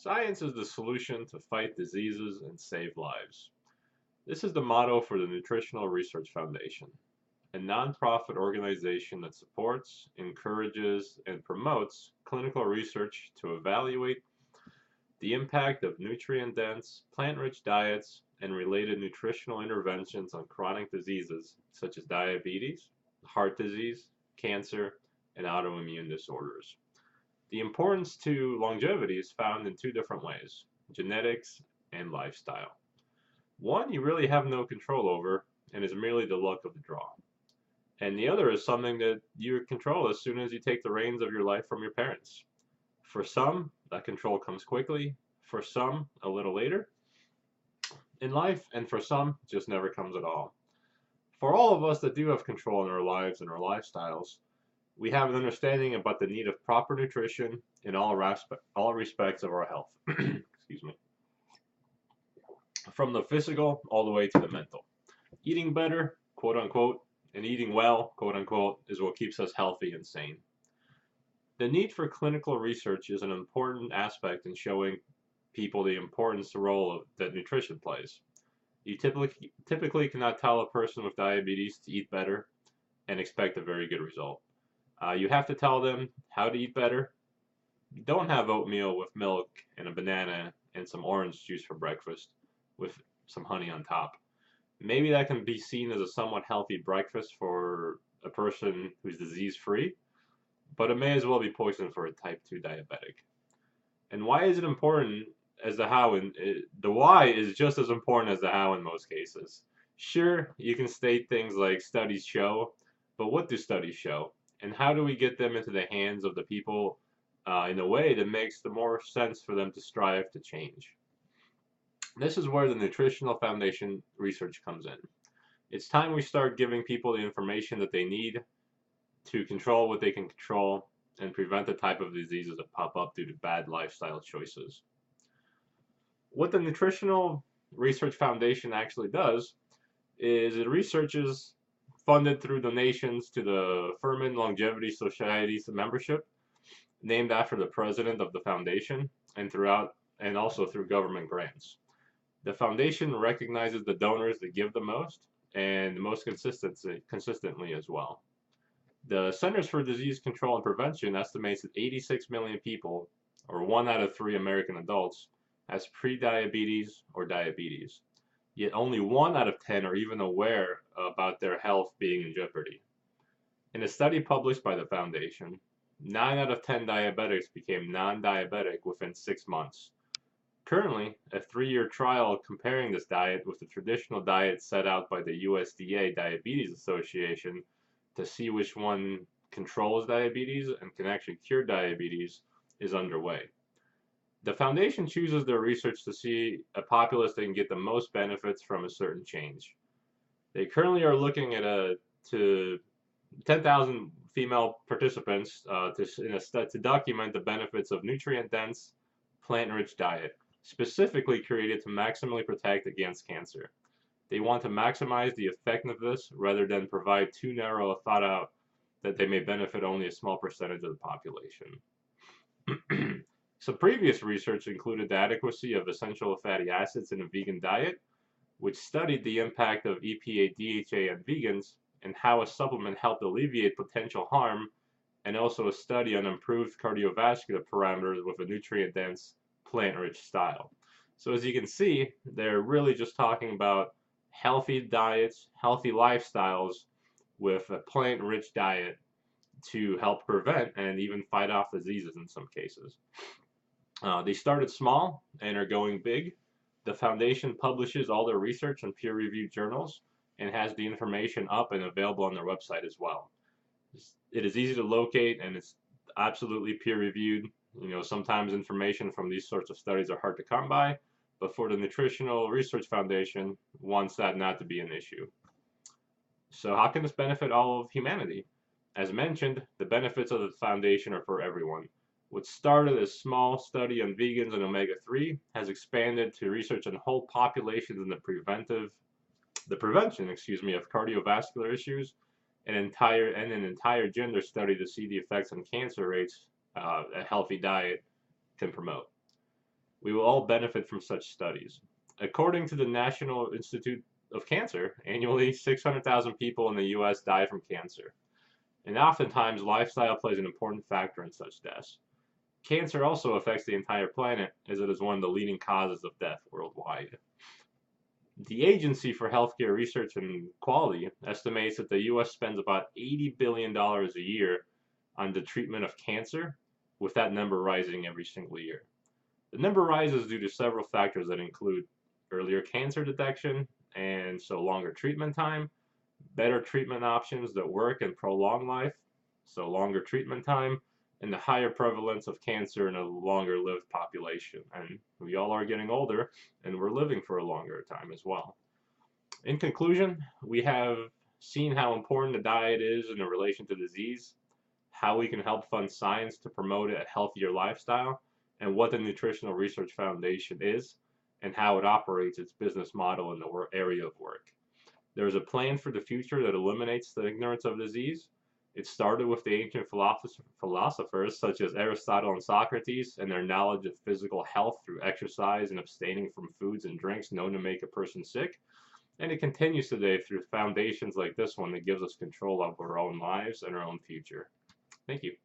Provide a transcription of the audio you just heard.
Science is the solution to fight diseases and save lives. This is the motto for the Nutritional Research Foundation, a nonprofit organization that supports, encourages, and promotes clinical research to evaluate the impact of nutrient-dense, plant-rich diets and related nutritional interventions on chronic diseases such as diabetes, heart disease, cancer, and autoimmune disorders. The importance to longevity is found in two different ways: genetics and lifestyle. One you really have no control over and is merely the luck of the draw. And the other is something that you control as soon as you take the reins of your life from your parents. For some, that control comes quickly, for some, a little later in life, and for some, just never comes at all. For all of us that do have control in our lives and our lifestyles, we have an understanding about the need of proper nutrition in all respects of our health. Excuse me. From the physical all the way to the mental. Eating better, quote unquote, and eating well, quote unquote, is what keeps us healthy and sane. The need for clinical research is an important aspect in showing people the importance role that nutrition plays. You typically cannot tell a person with diabetes to eat better and expect a very good result. You have to tell them how to eat better. Don't have oatmeal with milk and a banana and some orange juice for breakfast with some honey on top. Maybe that can be seen as a somewhat healthy breakfast for a person who's disease free, but it may as well be poison for a type 2 diabetic. And why is it important as the how? And the why is just as important as the how in most cases. Sure, you can state things like studies show, but what do studies show? And how do we get them into the hands of the people in a way that makes the more sense for them to strive to change? This is where the Nutritional Foundation research comes in. It's time we start giving people the information that they need to control what they can control and prevent the type of diseases that pop up due to bad lifestyle choices. What the Nutritional Research Foundation actually does is it researches funded through donations to the Furman Longevity Society's membership, named after the president of the foundation, and also through government grants. The foundation recognizes the donors that give the most and the most consistently as well. The Centers for Disease Control and Prevention estimates that 86 million people, or 1 out of 3 American adults, has prediabetes or diabetes. Yet only 1 out of 10 are even aware about their health being in jeopardy. In a study published by the foundation, 9 out of 10 diabetics became non-diabetic within 6 months. Currently, a 3-year trial comparing this diet with the traditional diet set out by the USDA Diabetes Association to see which one controls diabetes and can actually cure diabetes is underway. The foundation chooses their research to see a populace that can get the most benefits from a certain change. They currently are looking at to 10,000 female participants to document the benefits of nutrient-dense, plant-rich diet, specifically created to maximally protect against cancer. They want to maximize the effectiveness rather than provide too narrow a thought out that they may benefit only a small percentage of the population. Some previous research included the adequacy of essential fatty acids in a vegan diet, which studied the impact of EPA DHA on vegans and how a supplement helped alleviate potential harm, and also a study on improved cardiovascular parameters with a nutrient-dense, plant-rich style. So as you can see, they're really just talking about healthy diets, healthy lifestyles with a plant-rich diet to help prevent and even fight off diseases in some cases. They started small and are going big. The foundation publishes all their research in peer-reviewed journals and has the information up and available on their website as well. It is easy to locate and it's absolutely peer-reviewed. You know, sometimes information from these sorts of studies are hard to come by, but for the Nutritional Research Foundation, wants that not to be an issue. So how can this benefit all of humanity? As mentioned, the benefits of the foundation are for everyone. What started as a small study on vegans and omega-3 has expanded to research on whole populations in the prevention, of cardiovascular issues, and an entire gender study to see the effects on cancer rates a healthy diet can promote. We will all benefit from such studies. According to the National Institute of Cancer, annually 600,000 people in the US die from cancer. And oftentimes, lifestyle plays an important factor in such deaths. Cancer also affects the entire planet, as it is one of the leading causes of death worldwide. The Agency for Healthcare Research and Quality estimates that the US spends about $80 billion a year on the treatment of cancer, with that number rising every single year. The number rises due to several factors that include earlier cancer detection, and so longer treatment time, better treatment options that work and prolong life, so longer treatment time, and the higher prevalence of cancer in a longer lived population. And we all are getting older, and we're living for a longer time as well. In conclusion, we have seen how important the diet is in relation to disease, how we can help fund science to promote a healthier lifestyle, and what the Nutritional Research Foundation is, and how it operates its business model in the area of work. There is a plan for the future that eliminates the ignorance of disease. It started with the ancient philosophers such as Aristotle and Socrates and their knowledge of physical health through exercise and abstaining from foods and drinks known to make a person sick. And it continues today through foundations like this one that gives us control of our own lives and our own future. Thank you.